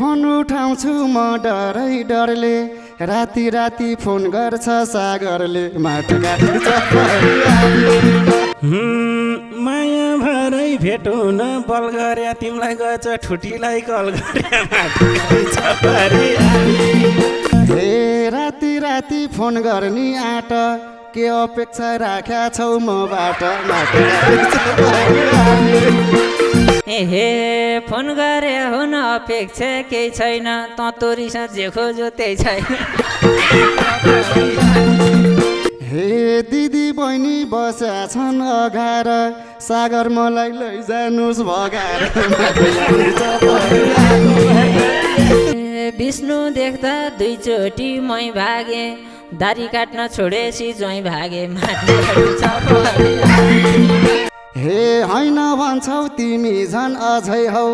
Phone उठाउँछु म डरै डरले राति राति फोन गर्छ सागरले माटो काटिन्छ माया भरै भेटौ न बल गरे तिमीलाई गएछ ठुटीलाई कल गरे माटो काटिन्छ हे राति राति फोन गर्ने आँट के अपेक्षा राख्या छौ मबाट माटो काटिन्छ हे फोन गरे हुन अपेक्षा केही छैन त तोरीसँग जे खोज्यो त्यही छैन हे दिदी बहिनी बस्या छन् अगार सागर मलाई लैजानुस् भगाएर विष्णु देख्दा दुईचोटि मै भागे दारी काट्न छोडेसी ज्वाइँ भागे हे होइन भन्छौ तिमी झन् अझै हौ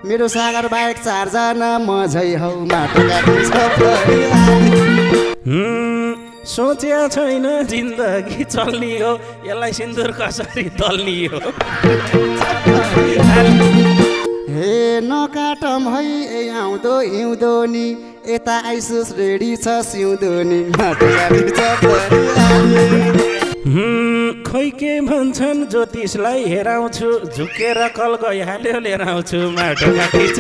मेरो सागर बाहेक चारजना मझै हौ माटो काटिन्छ सोच्या छैन जिन्दगी चल्ने हो यसलाई सिन्दुर कसरी दल्ने हो हे नकाटम है ए आउँदो हिउँदो नि यता आइसुस रेडी छ सिउँदो नि माटो काटिन्छ खै के भन्छन् ज्योतिषलाई हेराउँछु झुकेर कल गइहाल्यो लिएर आउँछु माटो काटिन्छ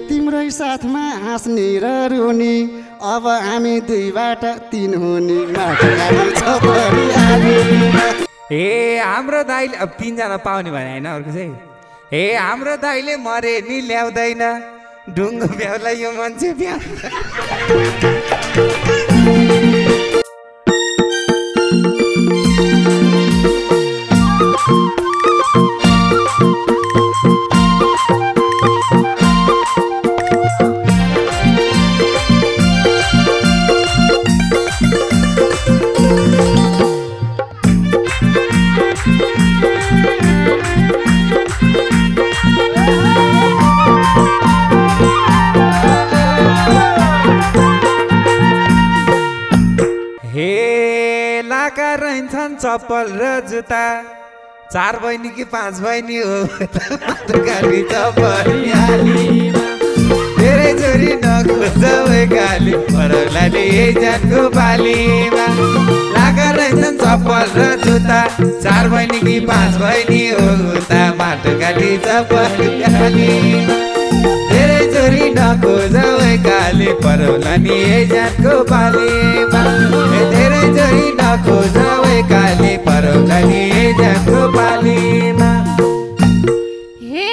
तिम्रै साथमा हाँस्ने र रुनी अब हामी दुईबाट तीन हुने माटो काटिन्छ ए हाम्रो दाइले अब 3 जना पाउने भने हैन अर्को चाहिँ हे हाम्रो दाइले मरे नि ल्याउँदैन ढुङ्गो भ्याउलाई यो मान्छे भ्याउ रहन्छन् चप्पल र जुत्ता 4 बहिनी कि 5 बहिनी हो धेरै छोरी नखोजौ गाली परौलाले जानको बालीमा लागा रहन्छन् चप्पल र जुत्ता 4 बहिनी कि 5 बहिनी हो माटो काटी चप्पल धेरै छोरी नखोजौ गाली परौलाले जानको बालीमा धेरै छोरी नखोजौ गाली परौलाले जानको बालीमा हे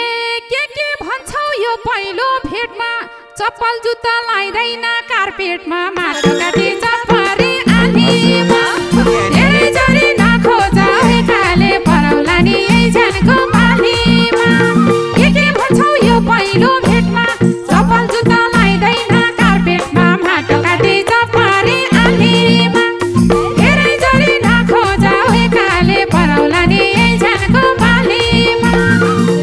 के भन्छौ यो पहिलो भेटमा चप्पल जुत्ता लाइदैन कार्पेटमा माटो काटी चप्परी आलीमा धेरै छोरी नखोजौ गाली परौलाले जानको बालीमा के भन्छौ यो पहिलो भेटमा चप्पल जुत्ता लाइदैन कार्पेटमा माटो काटी चप्परी आलीमा धेरै छोरी नखोजौ गाली परौलाले जानको बालीमा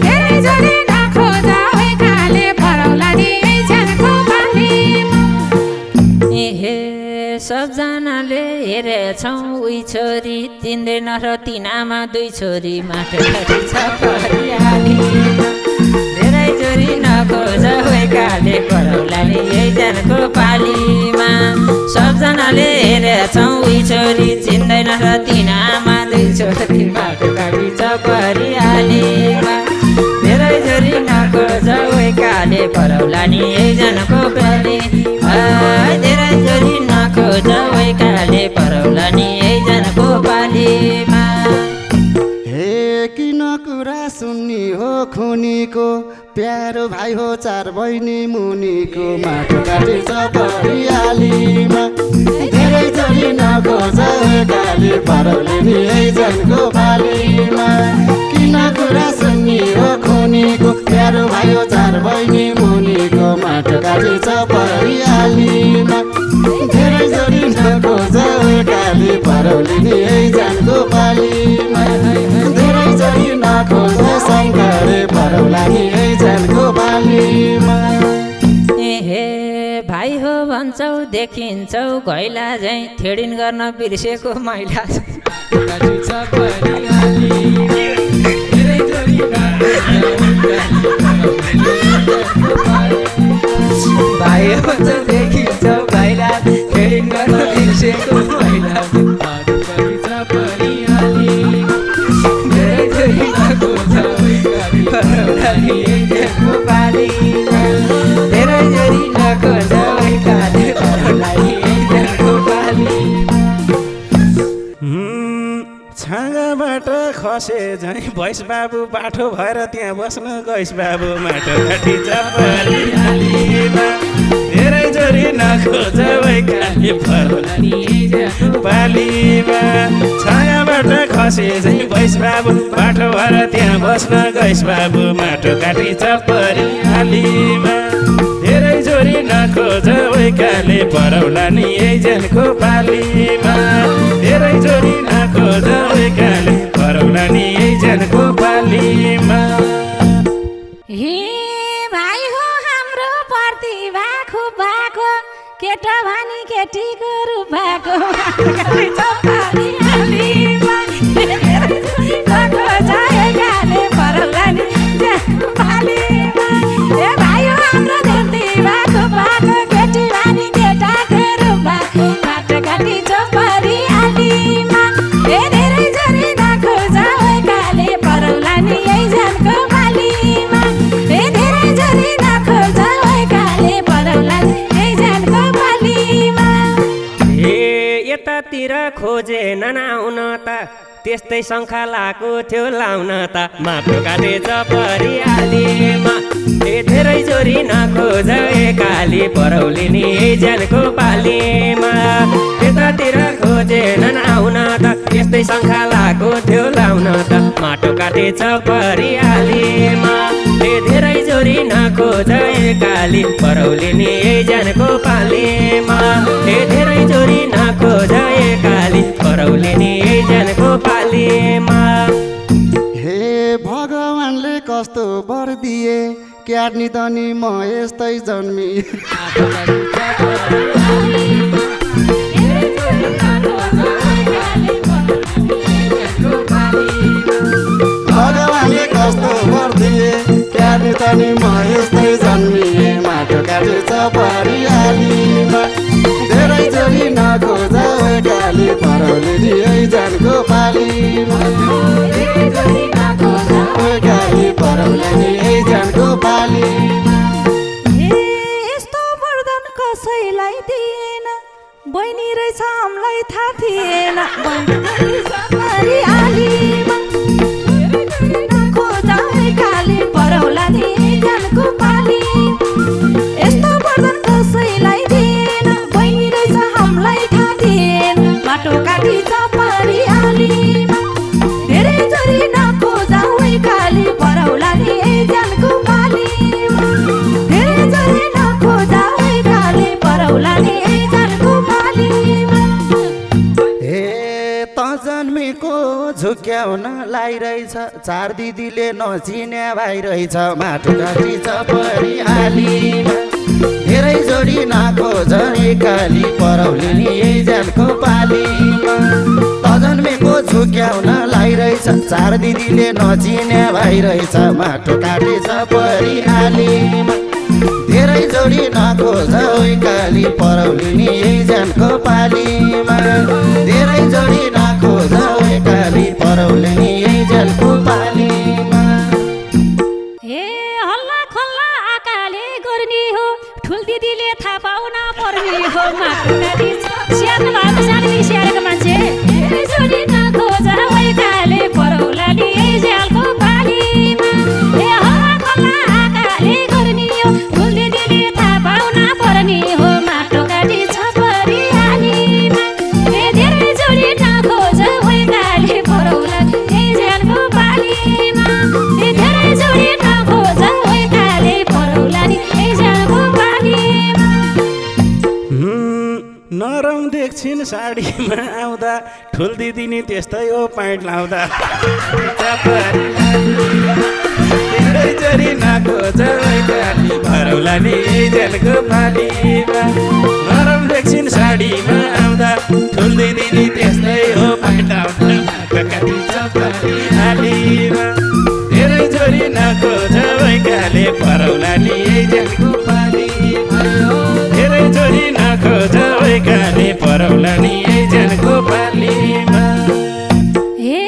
धेरै छोरी नखोजौ गाली परौलाले जानको बालीमा हे सबजनाले हेरेछौँ उही छोरी चिन्दैन र तिनामा 2 छोरी माटो काटिन्छ परिहालीमा धेरै छोरी नखोजौ गाली परौलाले जानको पालीमा सबजनाले हेरेछौँ उही छोरी चिन्दैन र तिनामा 2 छोरी माटो काटिन्छ परिहालीमा धेरै छोरी नखोजौ गाली परौलाले जानको पाली धेरै छोरी नखोजौ गाली परौलाले जानको पालीमा हे किन कुरा सुन्नी हो खुनीको प्यारो भाइ हो 4 बहिनी मुनिको माटो काटिन्छ परिहालीमा धेरै छोरी नखोजौ गाली परौलाले जानको पालीमा किन कुरा सुन्नी हो खुनीको प्यारो भाइ हो 4 बहिनी मुनिको माटो काटिन्छ परिहालीमा धेरै छोरी नखोजौ गाली परौलाले जानको पालीमा धेरै छोरी नखोजौ शङ्करे परौलाले जानको पालीमा हे भाइ हो भन्छौ देखिन्छौ घैला झैँ थेडिन गर्न बिर्सेको मैला धेरै छोरी भाइ भन्छ देखिन्छ भाइला ट्रेडिङ गर्न बिर्सेको महिला धेरै धेरै नखोज पराउलाले ज्यानको पालीमा धेरै धेरै नखोज काले पराउलाले ज्यानको पालीमा छाँगाबाट खसे झै भैँस बाबु बाठो भएर त्यहाँ बस्न गइस बाबु माटो काटी चपरी आलीमा धेरै जोरी नखोज काले पराउलाले पालीमा छाँगाबाट खसे झै भैँस बाबु बाठो भएर त्यहाँ बस्न गइस बाबु माटो काटी चपरी आलीमा धेरै जोरी नखोज काले पराउला नि ज्यानको पालीमा धेरै जोरी नखोज काले पराउला नि ज्यानको पालीमा हे भाइ हो हाम्रो प्रतिभा खुब भएको केटा भानी केटीको रूप भएको चौपाली आलीमा नखोज काले पराउला नि ज्यानको पालीमा हे भाइ हो हाम्रो प्रतिभा खुब भएको केटी भानी केटाको रूप भएको माटो काटी चौपाली आलीमा हे धेरै जरी नखोज काले पराउला नि ज्यानको पालीमा हे धेरै जरी नखोज काले पराउला नि ज्यानको पालीमा हे यतातिर खोजेनन् आउन त त्यस्तै शङ्खा लाएको थियो लाउन त माटो काटे चपरी आलीमा हे धेरै जोरी नखोज काली पराउली नि ज्यानको पालीमा यतातिर खोजेनन् आउन त त्यस्तै शङ्खा लाएको थियो लाउन त माटो काटे चपरी आलीमा हे धेरै जोरी नखोज काली पराउली नि ज्यानको पालीमा हे धेरै जोरी नखोज काली पराउली नि ज्यानको पालीमा हे भगवानले कस्तो वर दिए क्याट्नी त नि म यस्तै जन्मी भगवानले कस्तो वर दिए क्याट्नी त नि म यस्तै जन्मी माटो काटे चपरी आलीमा धेरै जोरी नखोज काली पराउली नि ज्यानको पालीमा काली पराउली नि ज्यानको पालीमा यस्तो वरदान कसैलाई दिएन बहिनी रहेछ हामीलाई थाहा थिएन चपरी आलीमा नखोज काली पराउला नि ज्यानको पाली यस्तो वरदान कसैलाई दिएन बहिनी रहेछ हामीलाई थाहा थिएन माटो काटी चपरी आलीमा धेरै जोरी नखोज काली पराउला नि ज्यानको पालीमा धेरै जोरी नखोज काली पराउला नि ज्यानको पालीमा हे त जन्मेको झुक्याउन लागिरहेछ चार दिदीले नचिन्या भाइ रहेछ माटो काटी चपरी आलीमा धेरै जोडी नखोज काली पराउली नि ज्यानको पालीमा त जन्मेको झुक्याउन लागिरहेछ चार दिदीले नचिन्या भाइ रहेछ माटो काटी चपरी आलीमा धेरै जोडी नखोज काली पराउली नि ज्यानको पालीमा धेरै जोडी नखोज काली पराउली नि ज्यानको पालीमा हे हल्ला खल्ला आकाले गर्ने हो ठुल दिदीले थाहा पाउन पर्ने हो माटो काटी स्याहार्नु भएको सानो स्याहारेको मान्छे धेरै जोडी नखोज काले पराउला नि ज्यालको पालीमा हे हल्ला खल्ला आकाले गर्ने हो ठुल दिदीले थाहा पाउन पर्ने हो माटो काटी चपरी आलीमा हे धेरै जोडी नखोज काले पराउला नि ज्यालको पालीमा हे धेरै जोडी नखोज काले पराउला नि ज्यालको पालीमा नरम देख्छिन् साडीमा आउँदा ठुल दिदी नि त्यस्तै हो प्यान्ट लाउँदा धेरै जोरी नखोज काली पराउला नि ज्यानको पालीमा नरम देख्छिन् साडीमा आउँदा ठुल दिदी नि त्यस्तै हो प्यान्ट लाउँदा काली चपरी आलीमा धेरै जोरी नखोज काले एजेन्टको पालीमा धेरै जोरी नखोज वैकाले परौला नि एजेन्टको पालीमा हे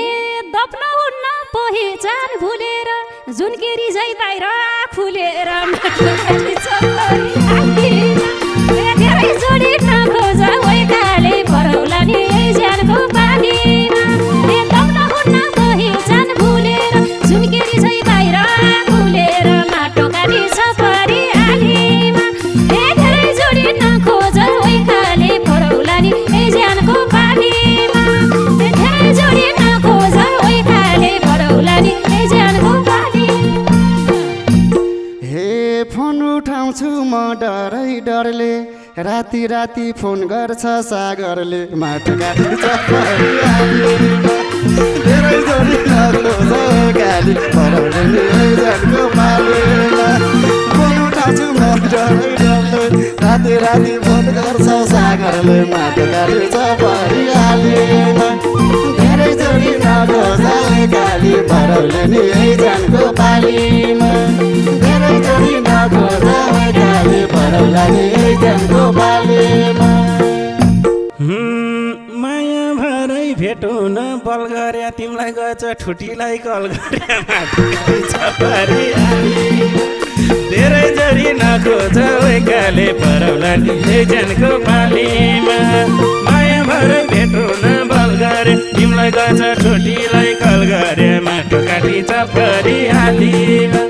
दप्न हुन्न पहिचान भुलेर जुन केरी झै बाहिर खुलेर माटोकाटी चपरी आलीमा धेरै जोडी नखोज वैकाले परौला नि एजेन्टको पालीमा हे दप्न हुन्न पहिचान भुलेर जुन केरी झै बाहिर खुलेर माटोकाटी चपरी आलीमा हे धेरै जोडी नखोज वैकाले परौला नि एजेन्टको पालीमा हे धेरै जोडी नखोज वैकाले परौला नि एजेन्टको पालीमा हे फोन उठाउँछु म डरै डरले राति राति फोन गर्छ सागरले माटो काटी चपरी आलीमा धेरै जोडी नखोज वैकाले परौला नि एजेन्टको पालीमा फोन उठाउँछु म डरै डरले राति राति फोन गर्छ सागरले माटो काटी चपरी आलीमा धेरै जोडी नखोज वैकाले परौला नि एजेन्टको पालीमा धेरै जोडी नखोज वैकाले परौला नि एजेन्टको पालीमा माया भरै भेटौ न बल गरे तिमीलाई गएछ ठुटीलाई कल गरे माटोकाटी चपरी आलीमा धेरै जोरी नखोज वैकाले परौला नि एजेन्टको पालीमा माया भरै भेटौ न बल गरे तिमीलाई गएछ ठुटीलाई कल गरे माटोकाटी चपरी आलीमा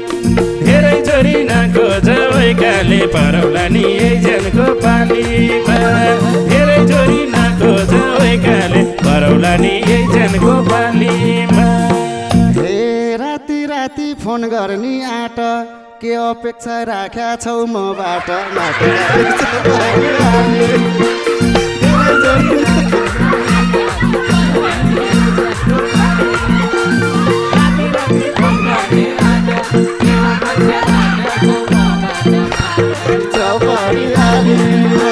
धेरै जोरी नखोज वैकाले परौला नि एजेन्टको पालीमा धेरै जोरी नखोज वैकाले परौला नि एजेन्टको पालीमा हे राति राति फोन गर्ने आँट के अपेक्षा राख्या छौ मबाट माटो काटी चपरी आलीमा धेरै जोडी चपरी आलीमा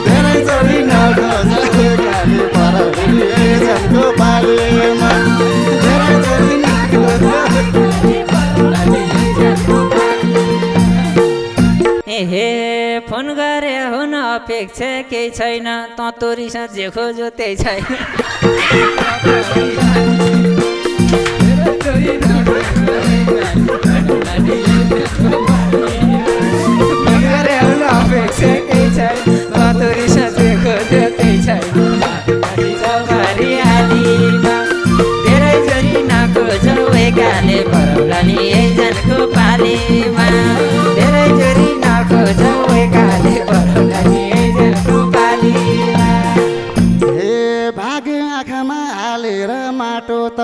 धेरै जोडी नखोज वैकाले परौला नि एजेन्टको पालीमा धेरै जोडी नखोज वैकाले परौला नि एजेन्टको हे फोन गरे हुन अपेक्षा केही छैन त तोरीसँग जे खोज्यो त्यही छैन गरे हुन अपेक्षा केही छैन तोरीसँग जे खोज्यो त्यही छैन माटोकाटी चपरी आलीमा धेरै जोरी नखोज वैकाले परौला नि एजेन्टको पालीमा धेरै जोरी नखोज वैकाले परौला नि एजेन्टको पालीमा हे भाग आँखामा हालेर माटो त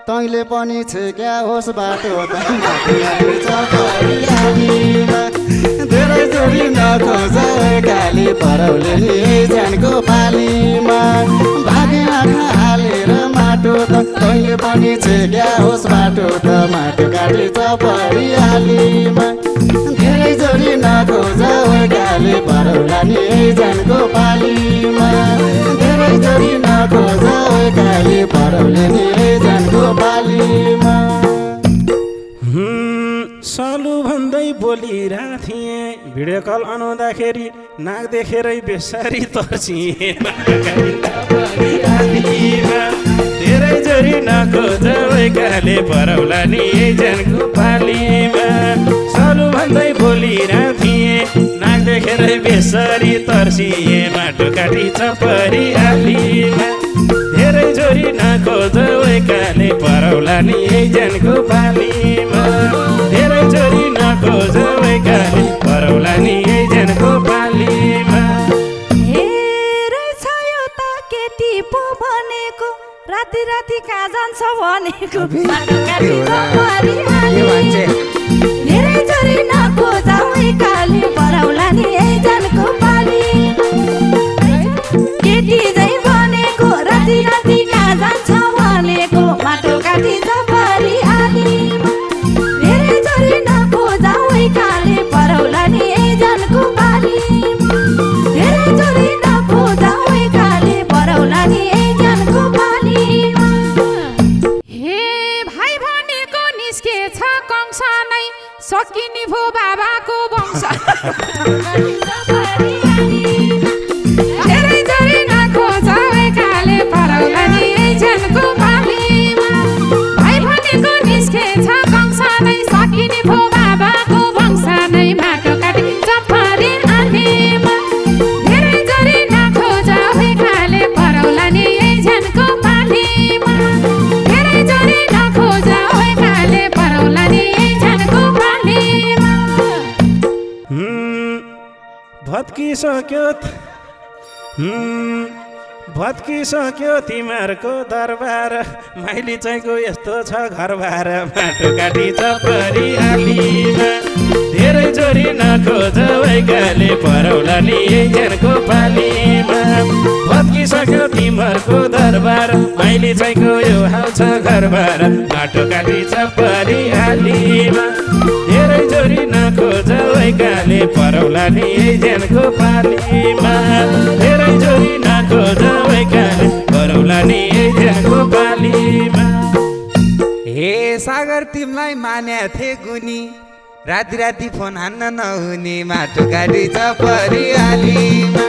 तैँले पनि छेक्या होस् बाटो त माटो काटी चपरी आलीमा धेरै जोडी नखोज वैकाले परौला नि एजेन्टको पालीमा भाग आँखा हालेर माटो त तैँले पनि छेक्या होस् बाटो त माटो काटी चपरी आलीमा धेरै जोडी नखोज वैकाले परौला नि एजेन्टको पालीमा धेरै जोडी नखोज वैकाले परौला नि एजेन्टको पालीमा सालु भन्दै बोलिरहेको थिएँ भिडियो कल आउँदाखेरि नाक देखेरै बेसारी तर्सिएँ माटोकाटी चपरी आलीमा धेरै जोरी नखोज वैकाले परौला नि एजेन्टको पालीमा सालु भन्दै बोलिरहेको थिएँ नाक देखेरै बेसारी तर्सिएँ माटोकाटी चपरी आलीमा धेरै जोरी नखोज वैकाले परौला नि एजेन्टको पालीमा धेरै जोरी नखोज वैकाले परौला नि एजेन्टको पालीमा हे रहेछ यो त केटी पो भनेको राति राति कहाँ जान्छ भनेको माटोकाटी चपरी आलीमा धेरै जोरी नखोज वैकाले परौला नि एजेन्टको पालीमा केटी झै भनेको राति राति कहाँ जान्छ भनेको माटोकाटी चपरी आलीमा धेरै जोरी नखोज वैकाले परौला नि एजेन्टको पालीमा धेरै जोरी नखोज वैकाले परौला नि एजेन्टको पालीमा हे धेरै जोरी नखोज एकाले परौला नि झनको पालीमा भाइ भनेको निस्केछ कंस नै सकिने भो बाबाको वंश नै माटो काटी चपरी आलीमा धेरै जोरी नखोज एकाले परौला नि झनको पालीमा धेरै जोरी नखोज एकाले परौला नि झनको पालीमा भत्किसक्यो तिमीहरूको दरबार माइली चाहिँको यस्तो छ घरबार माटो काटी चपरी आलीमा धेरै जोरी नखोज वैकाले परौला नि झनको पालीमा भत्किसक्यो तिमीहरूको दरबार माइली चाहिँको यो हाल छ घरबार माटो काटी चपरी आलीमा धेरै जोरी नखोज वैकाले परौला नि झनको पालीमा धेरै जोरी नखोज वैकाले परौला नि झनको पालीमा हे सागर तिमीलाई मान्या थे गुनी राति राति फोन हान्न नहुने माटो काटी चपरी आलीमा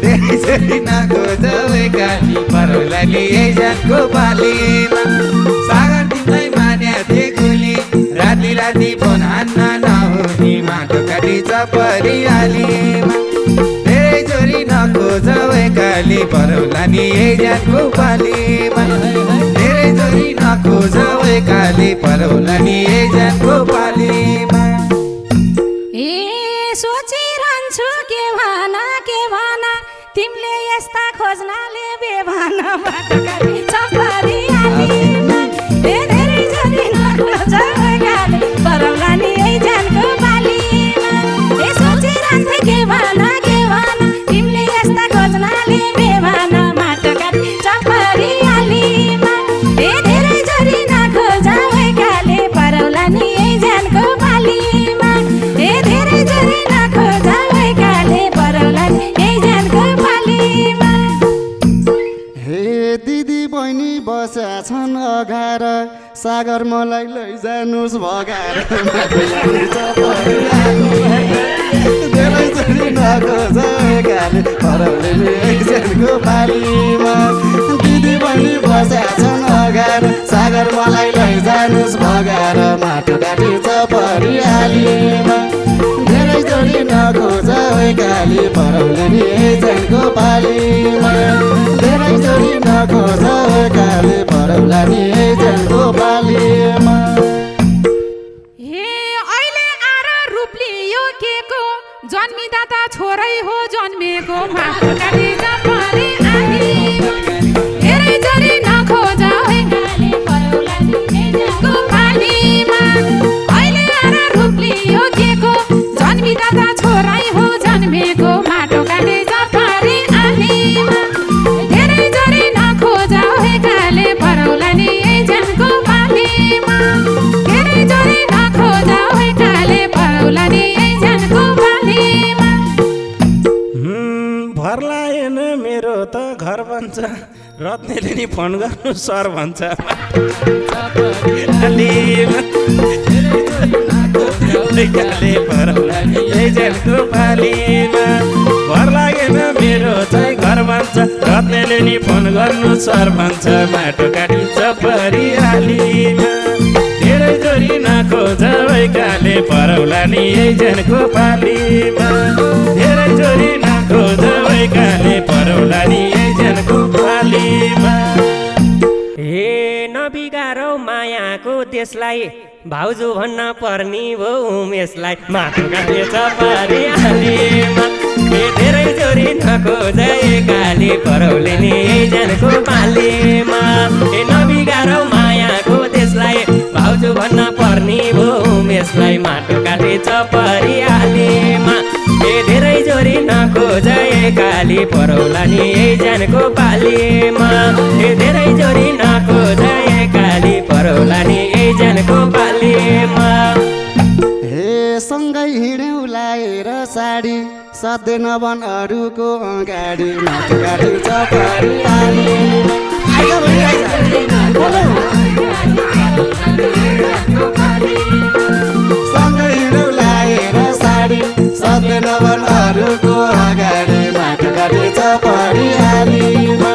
धेरै जोरी नखोज वैकाले परौला नि झनको पालीमा सागर तिमीलाई मान्या थे गुनी राति राति फोन हान्न नहुने माटो काटी चपरी आलीमा धेरै जोरी नखोज वैकाले परौला नि झनको पालीमा धेरै जोरी नखोज वैकाले परौला नि झनको पालीमा ए सोचिरहन्छु के भना तिमीले यस्ता खोज्नाले बेभना माटो काटी चपरी आलीमा धेरै जोरी नखोज वैकाले परौला नि झनको पालीमा ए सोचिरहन्छु के भना तिमीले यस्ता खोज्नाले बेभना माटो काटी चपरी आलीमा ए धेरै जोरी नखोज वैकाले परौला नि झनको पालीमा ए धेरै जोरी नखोज वैकाले परौला नि झनको पालीमा हे दिदी बहिनी बस्या छन् अगार सागर मलाई लैजानुस् भगाएर धेरै जोरी नखोज वैकाले परौला नि झनको पालीमा दिदी बहिनी बस्या छन् अगार सागर मलाई लैजानुस् भगाएर माटो काटी चपरी आलीमा धेरै जोरी नखोज वैकाले परौला नि झनको पालीमा धेरै जोरी नखोज वैकाले परौला नि झनको पालीमा हे अहिले आएर रूप लियो केको जन्मिँदा त छोरै हो जन्मेको माटो काटी चपरी आलीमा धेरै जोरी नखोज वैकाले परौला नि झनको पालीमा अहिले आएर रूप लियो केको जन्मिँदा त छोरै हो जन्मेको माटो काटी चपरी आलीमा धेरै जोरी नखोज वैकाले परौला नि झनको पालीमा धेरै जोरी नखोज वैकाले परौला नि झनको पालीमा भर लागेन मेरो त घर भन्छ रत्नेले नि फोन गर्नु सर भन्छ परौला नि झनको पालीमा भर लागेन मेरो चाहिँ घर भन्छ रत्नेले नि फोन गर्नु सर भन्छ माटो काटी चपरी आलीमा धेरै जोरी नखोज वैकाले परौला नि झनको पालीमा धेरै जोरी नखोज वैकाले परौला नि झनको पालीमा हे नबिगारौ मायाको देशलाई भाउजू भन्न पर्ने भो उमेशलाई माटो काटे चपरी आलीमा हे धेरै जोरी नखोज एकाले परौले नि झनको पालीमा हे नबिगारौ मायाको देशलाई भाउजू भन्न पर्ने भो उमेशलाई माटो काटे चपरी आलीमा हे धेरै जोरी नखोज एकाले परौला नि झनको पालीमा हे धेरै जोरी नखोज एकाले परौला नि झनको पालीमा हे सँगै हिँड्यौँ लाएर साडी सधैँ नभन अरूको अगाडि माटो काटी चपरी आलीमा सँगै हिँड्यौँ लाएर साडी नभनहरूको अगाडि माटो काटिन्छ परिहालीमा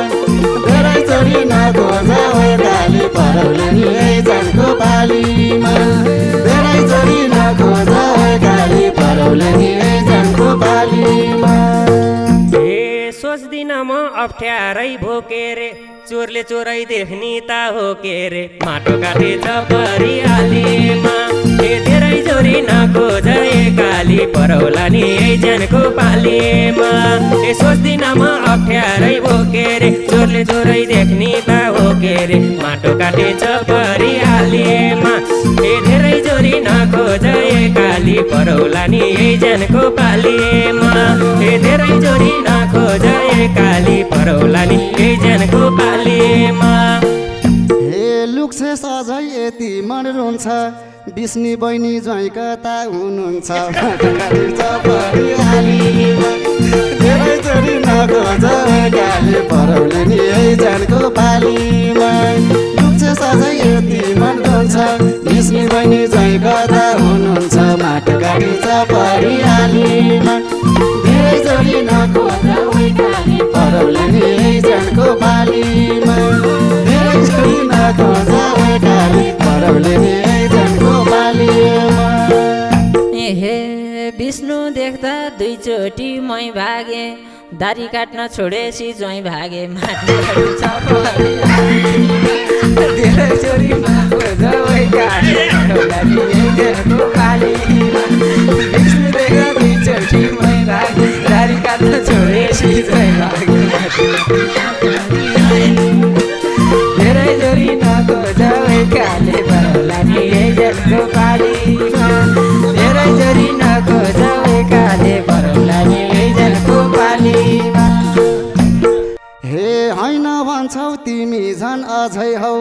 धेरैचोटि नखोज ओकाली परौले नि जानको पालीमा धेरैचोटि नखोज ओकाली परौले नि जानको पालीमा सोच्दिन म अप्ठ्यारै भोकेरे चोरले चोरै देख्ने त हो के रे माटो काटेछ परिहालीमा धेरै चोरी नखोज एकाली परौला नि ज्यानको पालीमा सोच्दिन म अप्ठ्यारै भोकेरे चोरले चोरै देख्ने त हो के रे माटो काटेछ परिहालीमा धेरै चोरी नखोज एकाली परौला नि ज्यानको पालीमा धेरै चोरी नखोज एकाली परौला नि ज्यानको पालीमा हे लुक्से सझै यति मन रुन्छ बिस्नी बहिनी ज्वाइँ कता हुनुहुन्छ धेरैचोटि नखोज एकाली परौले नि जानको पालीमा लुक्से सझै यति मन रुन्छ बिस्नी बहिनी ज्वाइँ कता हुनुहुन्छ माटो काटिन्छ परिहालीमा धेरैचोटि नखोज एकाली परौले नि जानको पालीमा धेरैचोटि नखोज एकाली परौले नि जानको पालीमा हे विष्णु देख्दा दुईचोटि मै भागे दारी काट्न छोडेसी ज्वाइँ भागे माटो काटिन्छ धेरैचोटि नखोज एकाली परौला नि जानको पालीमा विष्णु देख्दा दुईचोटि मै भागे दारी काट्न छोडेसी ज्वाइँ भागे धेरैचोटि नखोज एकाली परौला नि जानको पालीमा धेरैचोटि नखोज एकाली परौला नि जानको पालीमा हे होइन भन्छौ तिमी झन् अझै हौ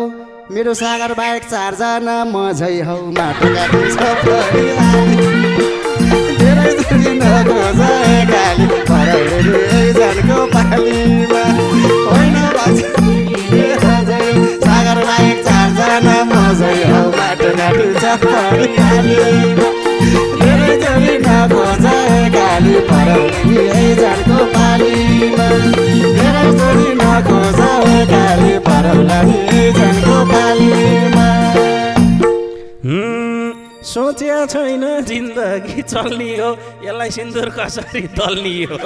मेरो सागर बाहेक चारजना मझै हौ माटो काटिन्छ परिहाली धेरैचोटि नखोज एकाली परौले नि जानको पालीमा होइन भन्छौ अझै सागर बाहेक चारजना मझै हौ माटो काटिन्छ परिहालीमा धेरैचोटि नखोज एकाली परौले नि जानको पालीमा धेरैचोटि नखोज एकाली परौला नि जानको पालीमा सोचे छैन जिन्दगी चल्ने हो यसलाई सिन्दुर कसरी दल्ने हो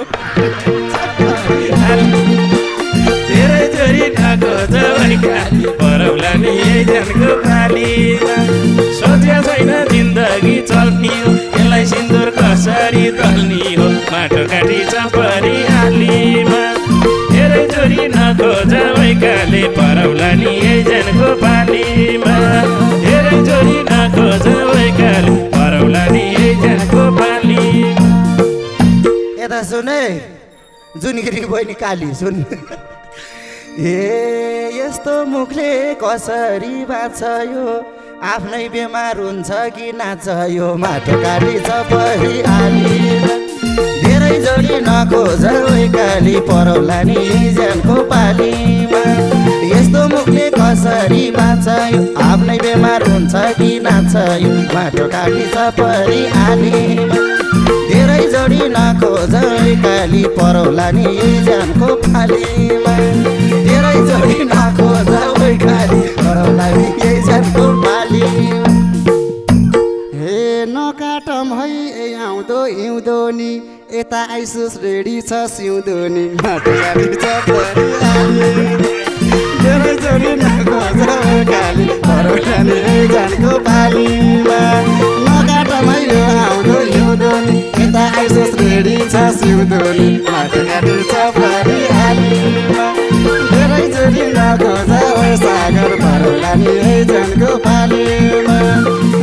धेरैचोटि नखोज एकाली परौला नि जानको पालीमा सोचे छैन जिन्दगी चल्ने हो यसलाई सिन्दुर कसरी दल्ने हो माटो काटिन्छ परिहालीमा धेरैचोटि नखोज एकाली परौला नि जानको पालीमा धेरैचोटि नखोज एकाली परौला नि जानको पालीमा यता सुन है जुनगिरी बहिनी काली सुन ए यस्तो मुखले कसरी बाँच्छ यो आफ्नै बेमार हुन्छ कि नाच्छ यो माटो काटिन्छ परिहालीमा धेरैचोटि नखोज एकाली परौला नि जानको पालीमा यस्तो मुखले कसरी बाँच्छ यो आफ्नै बेमार हुन्छ कि नाच्छ यो माटो काटिन्छ परिहालीमा धेरैचोटि नखोज एकाली परौला नि जानको पालीमा धेरैचोटि नखोज एकाली परौला नि जानको पालीमा हे नकाटम है आउँदो हिउँदो नि यता आइसुस रेडी छ सिउँदो नि माटो काटिन्छ परिहाली धेरैचोटि नखोज एकाली परौला नि जानको पालीमा नकाटम है आउँदो हिउँदो नि यता आइसुस रेडी छ सिउँदो नि माटो काटिन्छ परिहालीमा धेरैचोटि नखोज सागर परौला नि जानको पालीमा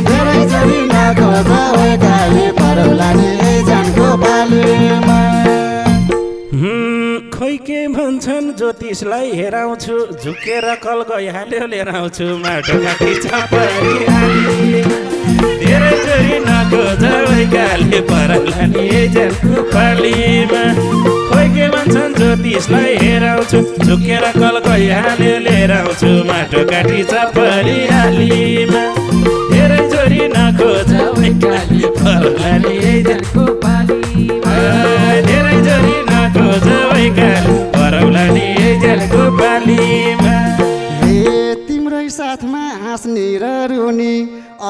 धेरैचोटि नखोज एकाली परौला नि जानको पालीमा खै के भन्छन् ज्योतिषलाई हेराउँछु झुकेर कल गइहाल्यो लिएर आउँछु माटो काटिन्छ परिहालीमा धेरैचोटि नखोज एकाली परौला नि जानको पालीमा खै के भन्छन् ज्योतिषलाई हेराउँछु झुकेर कल गइहाल्यो लिएर आउँछु माटो काटिन्छ परिहालीमा धेरैचोटि नखोज एकाली परौला नि जानको पालीमा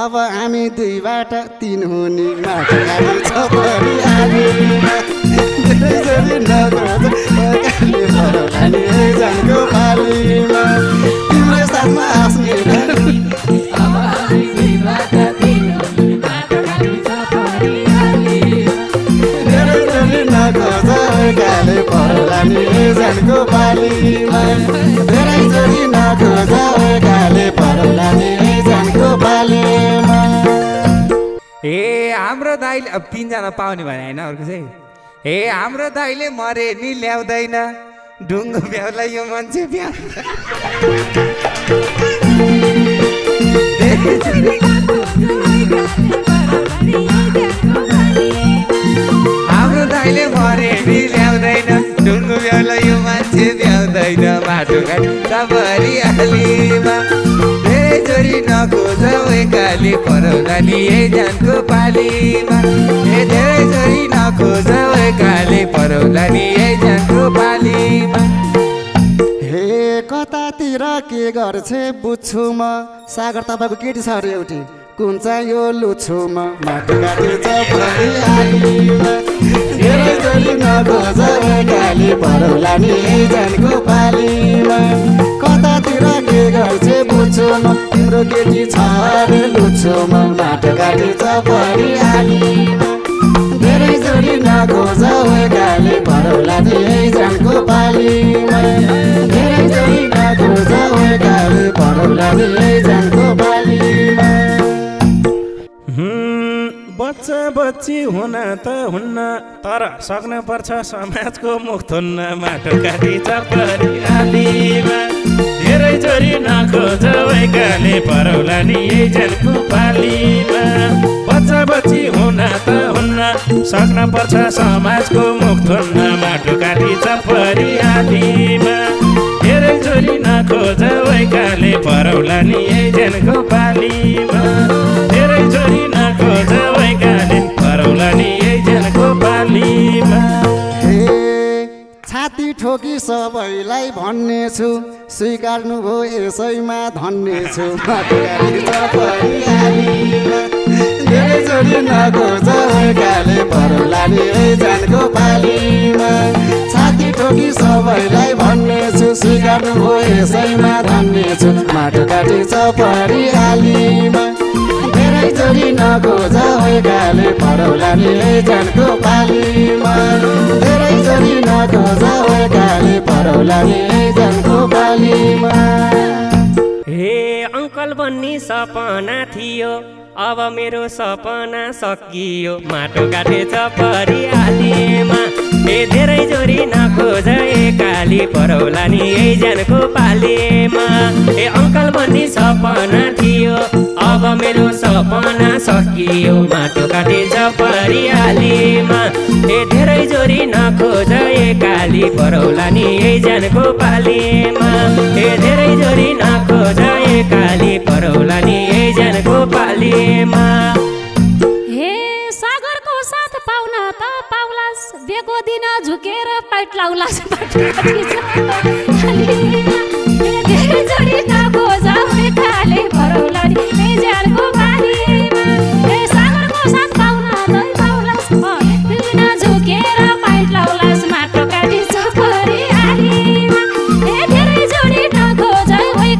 अब हामी दुईबाट तीन हुने माटो काटी चपरी आलीमा धेरै जोरी नखोज काली परौला नि जानको पालीमा तिम्रो साथमा आस्ने अब हामी दुईबाट तीन हुने माटो काटी चपरी आलीमा धेरै जोरी नखोज काली परौला नि जानको पालीमा धेरै जोरी नखोज काली परौला नि जानको पालीमा। ए हाम्रो दाइले अब 3 जना पाउने भने हैन अर्को चाहिँ ए हाम्रो दाइले मरे नि ल्याउँदैन ढुङ्गो भ्याउला यो मान्छे भ्याउ हाम्रो दाइले मरे नि ल्याउँदैन ढुङ्गो भ्याउला यो मान्छे भ्याउँदैन माटो काटी चपरी आलीमा धेरै जोरी नखोज काली परौला नि जानको पालीमा धेरै जोरी नखोज काली परौला नि जानको पालीमा। हे कतातिर के गर्छे बुझ्छु म सागर तपाईँको केटी छ अरे एउटी कुन चाहिँ यो लुछु म माटो काटी चपरी आलीमा धेरै जोरी नखोज काली परौला नि जानको पालीमा कतातिर के गर्छे बुझ्छु म तिम्रो केटी छ अरे लुछु म माटो काटी चपरी आलीमा धेरै जोरी नखोज काली परौला नि जानको पालीमा धेरै जोरी नखोज काली परौला नि जानको पालीमा। बच्चा बच्ची हुन त हुन्न तर सक्न पर्छ समाजको मुख थुन्न माटो काटी चपरी आलीमा धेरै जोरी नखोज काली परौला नि जानको पालीमा बच्चा बच्ची हुन त हुन्न सक्न पर्छ समाजको मुख थुन्न माटो काटी चपरी आलीमा धेरै जोरी नखोज काली परौला नि जानको पालीमा धेरै जोरी नखोज काली परौला नि जानको पालीमा। छाती ठोकी सबैलाई भन्ने छु स्वीकार्नु भो यसैमा धन्ने छु माटो काटी चपरी आलीमा धेरै जोरी नखोज काली परौला नि जानको पालीमा छाती ठोकी सबैलाई भन्ने छु स्वीकार्नु भो यसैमा धन्ने छु माटो काटी चपरी आलीमा धेरै जोरी नखोज काली परौला नि जानको पालीमा धेरै जोरी नखोज काली परौला नि जानको पालीमा। हे अङ्कल बन्ने सपना थियो अब मेरो सपना सकियो माटो काटे चपरी आलीमा ए धेरै जोरी नखोज काली परौला नि जानको पालीमा ए अङ्कल बन्ने सपना थियो अब मेरो सपना सकियो माटो काटे चपरी आलीमा ए धेरै जोरी नखोज काली परौला नि जानको पालीमा ए धेरै जोरी नखोज काली परौला नि जानको पालीमा। हे सागरको साथ पाउन त पाउलास बेको दिन झुकेर पाइट लाउलास धेरै जोरी नखोज काली परौला नि जानको पालीमा हे सागरको साथ पाउन त पाउलास दिन झुकेर पाइट लाउलास माटो काटी चपरी आलीमा हे धेरै जोरी नखोज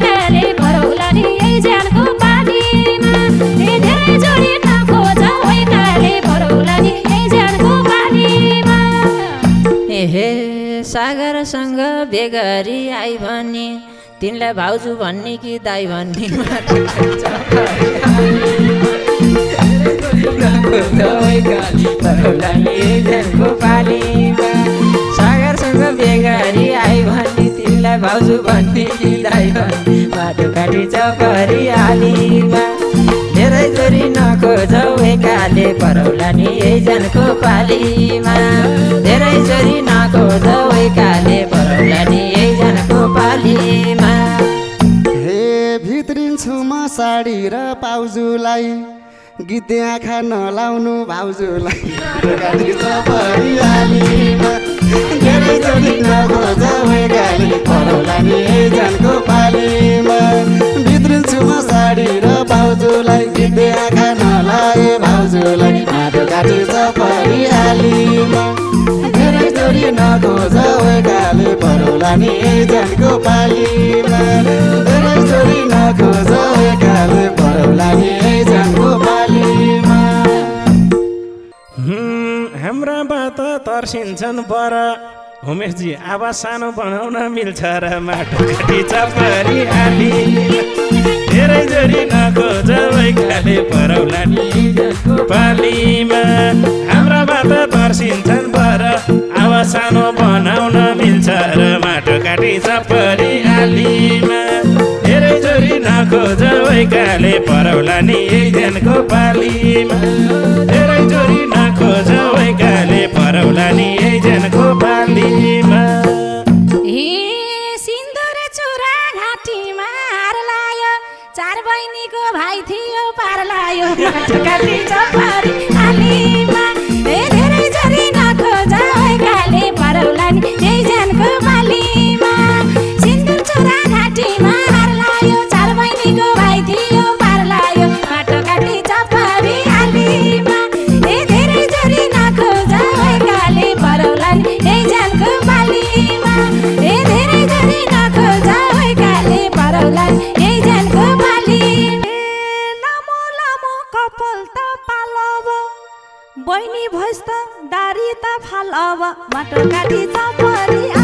काली परौला नि जानको पालीमा हे धेरै जोरी नखोज काली परौला नि जानको पालीमा। हे सागरसँग बेगरी आई भने तिनलाई भाउजू भन्ने कि दाई भन्ने सागरसँग बेगरी आई भने तिनलाई भाउजू भन्ने कि दाई भन्ने माटो काटी चपरी आलीमा धेरै जोरी नखोज काली परौला नि जानको पालीमा धेरै जोरी नखोज काली परौला नि जानको पालीमा। हे भित्रिन्छु म साडी र पाउजूलाई गिद्धे आँखा नलाउनु भाउजूलाई माटो काटी चपरी आलीमा धेरै जोरी नखोज काली परौला नि जानको पालीमा भित्रिन्छु म साडी र पाउजूलाई गिद्धे परिहालीमा धेरै जोडी नखोज गाली परौला नि जानको पालीमा धेरै जोडी नखोज गाली परौला नि जानको पालीमा हाम्रा बात तर्सिन्छन् बर उमेशजी आवाज सानो बनाउन मिल्छ र माटो काटी चपरी आली धेरै जोडी नखोज गाली परौला नि जानको पालीमा हाम्रा बात तर्सिन्छन् बर आवाज सानो बनाउन मिल्छ र माटो काटी चपरी आलीमा धेरै जोडी नखोज गाली परौला नि जानको पालीमा धेरै जोडी नखोज गाली परौला नि जानको पालीमा सिन्दुर चुरा घाँटीमा हार लायो चार बहिनीको भाइ थियो पार लायो काटी चपरी आलीमा धेरै जोडी नखोज गाली परौला नि जानको पालीमा सिन्दुर चुरा घाँटीमा हार लायो चार बहिनीको भाइ थियो पार लायो माटो काटी चपरी आलीमा धेरै जोडी नखोज गाली परौला नि जानको पालीमा धेरै जोडी नखोज गाली परौला नि जानको पालीमा लामो लामो कपाल त पालब बहिनी भइस् त दारी त फालब माटो काटी चपरी